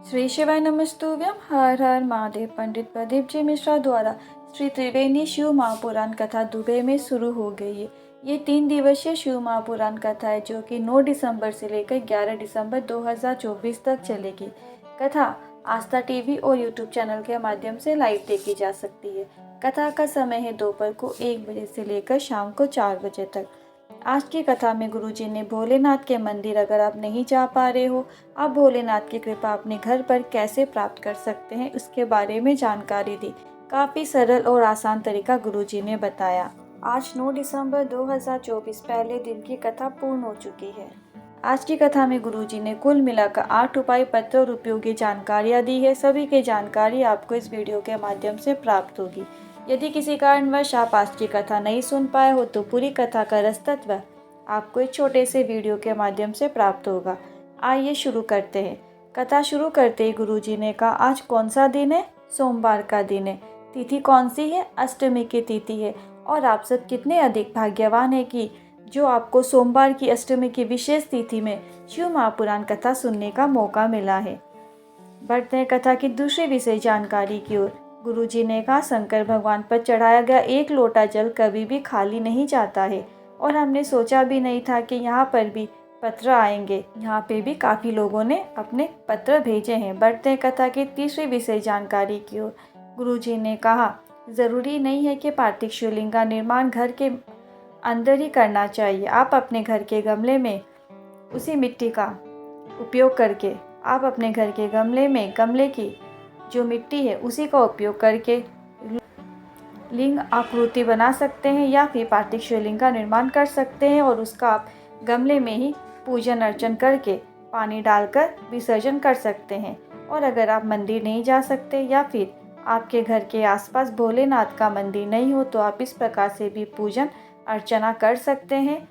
श्री शिवाय नमस्तुभ्यम। हर हर महादेव। पंडित प्रदीप जी मिश्रा द्वारा श्री त्रिवेणी शिव महापुराण कथा दुबई में शुरू हो गई है। ये 3 दिवसीय शिव महापुराण कथा है जो कि 9 दिसंबर से लेकर 11 दिसंबर 2024 तक चलेगी। कथा आस्था टीवी और यूट्यूब चैनल के माध्यम से लाइव देखी जा सकती है। कथा का समय है दोपहर को 1 बजे से लेकर शाम को 4 बजे तक। आज की कथा में गुरुजी ने भोलेनाथ के मंदिर अगर आप नहीं जा पा रहे हो, आप भोलेनाथ की कृपा अपने घर पर कैसे प्राप्त कर सकते हैं उसके बारे में जानकारी दी। काफ़ी सरल और आसान तरीका गुरुजी ने बताया। आज 9 दिसंबर 2024 पहले दिन की कथा पूर्ण हो चुकी है। आज की कथा में गुरुजी ने कुल मिलाकर 8 उपाय पत्र और उपयोगी जानकारियाँ दी है। सभी की जानकारी आपको इस वीडियो के माध्यम से प्राप्त होगी। यदि किसी कारणवश आप आज की कथा नहीं सुन पाए हो तो पूरी कथा का रस तत्व आपको एक छोटे से वीडियो के माध्यम से प्राप्त होगा। आइए शुरू करते हैं। कथा शुरू करते ही गुरुजी ने कहा, आज कौन सा दिन है? सोमवार का दिन है। तिथि कौन सी है? अष्टमी की तिथि है। और आप सब कितने अधिक भाग्यवान है कि जो आपको सोमवार की अष्टमी की विशेष तिथि में शिव महापुराण कथा सुनने का मौका मिला है। बढ़ते हैं कथा की दूसरी विशेष जानकारी की ओर। गुरुजी ने कहा, शंकर भगवान पर चढ़ाया गया एक लोटा जल कभी भी खाली नहीं जाता है और हमने सोचा भी नहीं था कि यहाँ पर भी पत्र आएंगे। यहाँ पे भी काफ़ी लोगों ने अपने पत्र भेजे हैं। बढ़ते हैं कथा की तीसरी विशेष जानकारी की ओर। गुरुजी ने कहा, ज़रूरी नहीं है कि पार्थिव शिवलिंग का निर्माण घर के अंदर ही करना चाहिए। आप अपने घर के गमले में उसी मिट्टी का उपयोग करके आप अपने घर के गमले की जो मिट्टी है उसी का उपयोग करके लिंग आकृति बना सकते हैं या फिर पार्थिव शिवलिंग का निर्माण कर सकते हैं और उसका आप गमले में ही पूजन अर्चन करके पानी डालकर विसर्जन कर सकते हैं। और अगर आप मंदिर नहीं जा सकते या फिर आपके घर के आसपास भोलेनाथ का मंदिर नहीं हो तो आप इस प्रकार से भी पूजन अर्चना कर सकते हैं।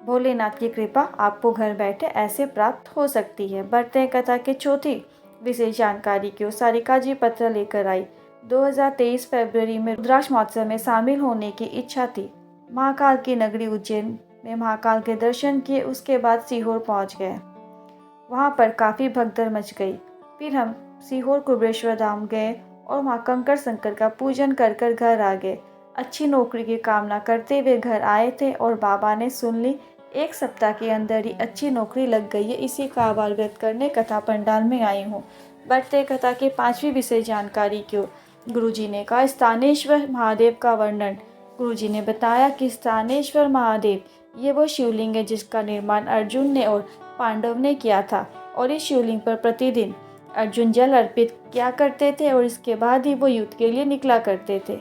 भोलेनाथ की कृपा आपको घर बैठे ऐसे प्राप्त हो सकती है। बढ़ते हैं कथा के चौथी विशेष जानकारी की ओर। सारिका जी पत्र लेकर आई। 2023 फरवरी में रुद्राक्ष महोत्सव में शामिल होने की इच्छा थी। महाकाल की नगरी उज्जैन में महाकाल के दर्शन किए, उसके बाद सीहोर पहुंच गए। वहां पर काफ़ी भगदड़ मच गई। फिर हम सीहोर कुबेरेश्वर धाम गए और वहाँ कंकर शंकर का पूजन कर कर घर आ गए। अच्छी नौकरी की कामना करते हुए घर आए थे और बाबा ने सुन ली 1 सप्ताह के अंदर ही अच्छी नौकरी लग गई है। इसी का आभार व्यक्त करने कथा पंडाल में आई हूँ। बढ़ते कथा की 5वीं विशेष जानकारी की ओर। गुरुजी ने कहा, स्थानेश्वर महादेव का वर्णन। गुरुजी ने बताया कि स्थानेश्वर महादेव ये वो शिवलिंग है जिसका निर्माण अर्जुन ने और पांडव ने किया था और इस शिवलिंग पर प्रतिदिन अर्जुन जल अर्पित किया करते थे और इसके बाद ही वो युद्ध के लिए निकला करते थे।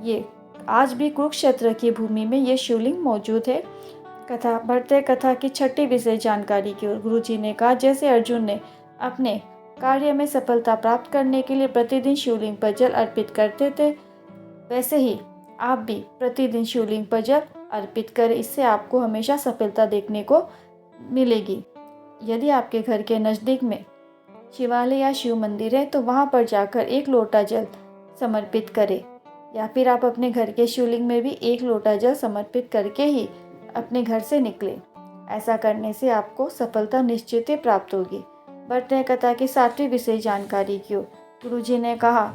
ये आज भी कुरुक्षेत्र की भूमि में ये शिवलिंग मौजूद है। कथा बढ़ते कथा की 6ठी विशेष जानकारी की ओर। गुरुजी ने कहा, जैसे अर्जुन ने अपने कार्य में सफलता प्राप्त करने के लिए प्रतिदिन शिवलिंग पर जल अर्पित करते थे, वैसे ही आप भी प्रतिदिन शिवलिंग पर जल अर्पित करें। इससे आपको हमेशा सफलता देखने को मिलेगी। यदि आपके घर के नज़दीक में शिवालय या शिव मंदिर है तो वहाँ पर जाकर 1 लोटा जल समर्पित करें या फिर आप अपने घर के शिवलिंग में भी 1 लोटा जल समर्पित करके ही अपने घर से निकले। ऐसा करने से आपको सफलता निश्चित ही प्राप्त होगी। बढ़ते हैं कथा की 7वीं विशेष जानकारी की ओर। गुरुजी ने कहा,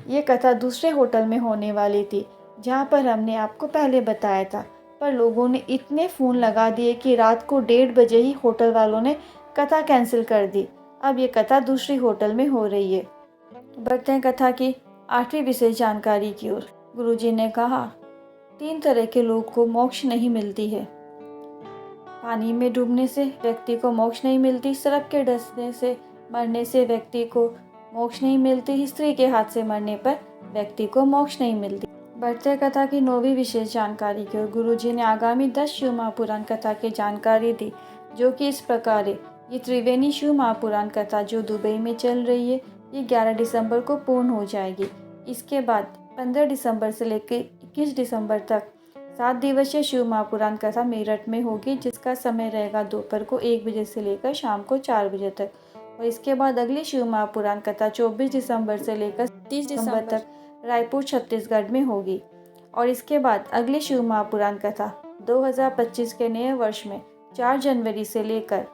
ये कथा दूसरे होटल में होने वाली थी जहां पर हमने आपको पहले बताया था, पर लोगों ने इतने फ़ोन लगा दिए कि रात को 1:30 बजे ही होटल वालों ने कथा कैंसिल कर दी। अब ये कथा दूसरी होटल में हो रही है। बढ़ते हैं कथा की 8वीं विशेष जानकारी की ओर। गुरुजी ने कहा, 3 तरह के लोगों को मोक्ष नहीं मिलती है। पानी में डूबने से व्यक्ति को मोक्ष नहीं मिलती, सड़क के धंसने से मरने से व्यक्ति को मोक्ष नहीं मिलती, स्त्री के हाथ से मरने पर व्यक्ति को मोक्ष नहीं मिलती। बढ़ते कथा की 9वीं विशेष जानकारी की ओर। गुरुजी ने आगामी 10 शिव महापुराण कथा की जानकारी दी जो कि इस प्रकार है। ये त्रिवेणी शिव महापुराण कथा जो दुबई में चल रही है ये 11 दिसंबर को पूर्ण हो जाएगी। इसके बाद 15 दिसंबर से लेकर 21 दिसंबर तक 7 दिवसीय शिव महापुराण कथा मेरठ में होगी, जिसका समय रहेगा दोपहर को 1 बजे से लेकर शाम को 4 बजे तक। और इसके बाद अगली शिव महापुराण कथा 24 दिसंबर से लेकर 30 दिसंबर तक रायपुर छत्तीसगढ़ में होगी। और इसके बाद अगली शिव महापुराण कथा 2025 के नए वर्ष में 4 जनवरी से लेकर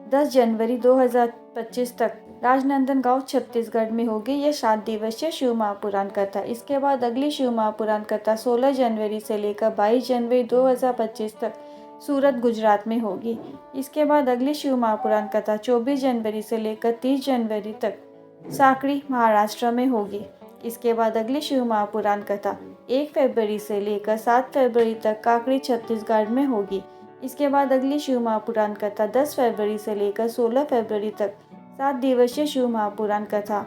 10 जनवरी 2025 तक राजनंदनगांव छत्तीसगढ़ में होगी यह 7 दिवसीय शिव महापुराण कथा। इसके बाद अगली शिव महापुराण कथा 16 जनवरी से लेकर 22 जनवरी 2025 तक सूरत गुजरात में होगी। इसके बाद अगली शिव महापुराण कथा 24 जनवरी से लेकर 30 जनवरी तक साकड़ी महाराष्ट्र में होगी। इसके बाद अगली शिव महापुराण कथा 1 फरवरी से लेकर 7 फरवरी तक काकड़ी छत्तीसगढ़ में होगी। इसके बाद अगली शिव महापुराण कथा 10 फरवरी से लेकर 16 फरवरी तक 7 दिवसीय शिव महापुराण कथा।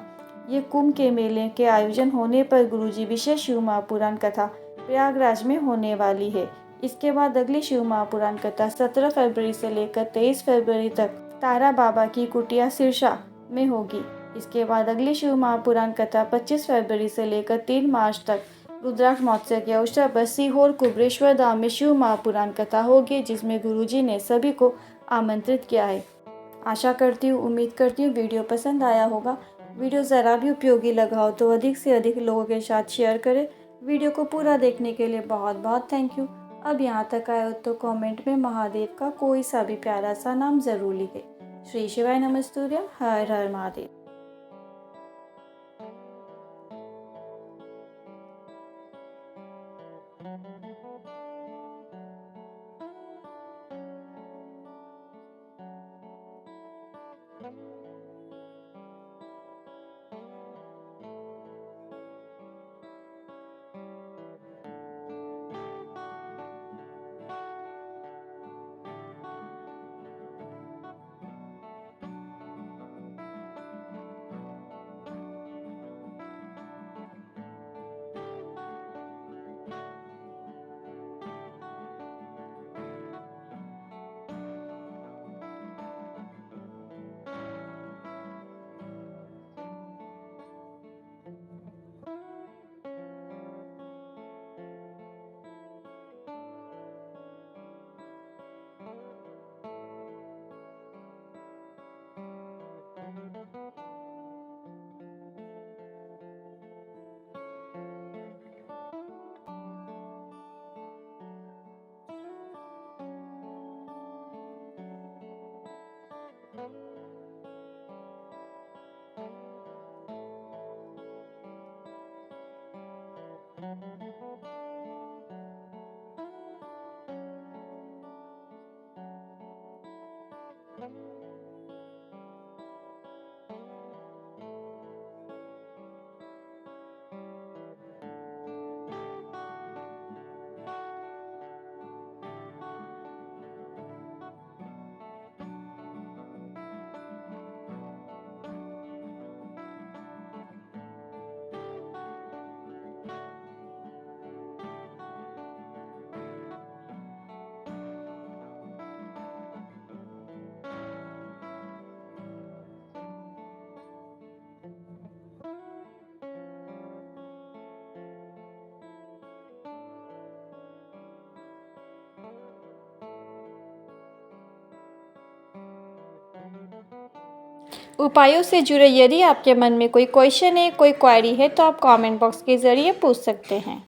ये कुंभ के मेले के आयोजन होने पर गुरुजी विशेष शिव महापुराण कथा प्रयागराज में होने वाली है। इसके बाद अगली शिव महापुराण कथा 17 फरवरी से लेकर 23 फरवरी तक तारा बाबा की कुटिया सिरसा में होगी। इसके बाद अगली शिव महापुराण कथा 25 फरवरी से लेकर 3 मार्च तक रुद्राक्ष महोत्सव के अवसर पर सीहोर कुबरेश्वर धाम में शिव महापुराण कथा होगी, जिसमें गुरुजी ने सभी को आमंत्रित किया है। आशा करती हूँ, उम्मीद करती हूँ वीडियो पसंद आया होगा। वीडियो ज़रा भी उपयोगी लगा हो तो अधिक से अधिक लोगों के साथ शेयर करें। वीडियो को पूरा देखने के लिए बहुत बहुत थैंक यू। अब यहाँ तक आए हो तो कमेंट में महादेव का कोई सा भी प्यारा सा नाम ज़रूर लिखें। श्री शिवाय नमस्तुभ्यम। हर हर महादेव। उपायों से जुड़े यदि आपके मन में कोई क्वेश्चन है, कोई क्वेरी है तो आप कमेंट बॉक्स के ज़रिए पूछ सकते हैं।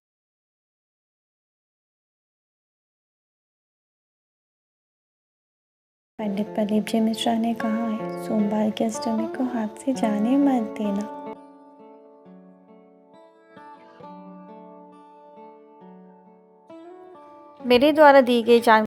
पंडित प्रदीप जी मिश्रा ने कहा है, सोमवार की अष्टमी को हाथ से जाने मत देना। मेरे द्वारा दी गई जानकारी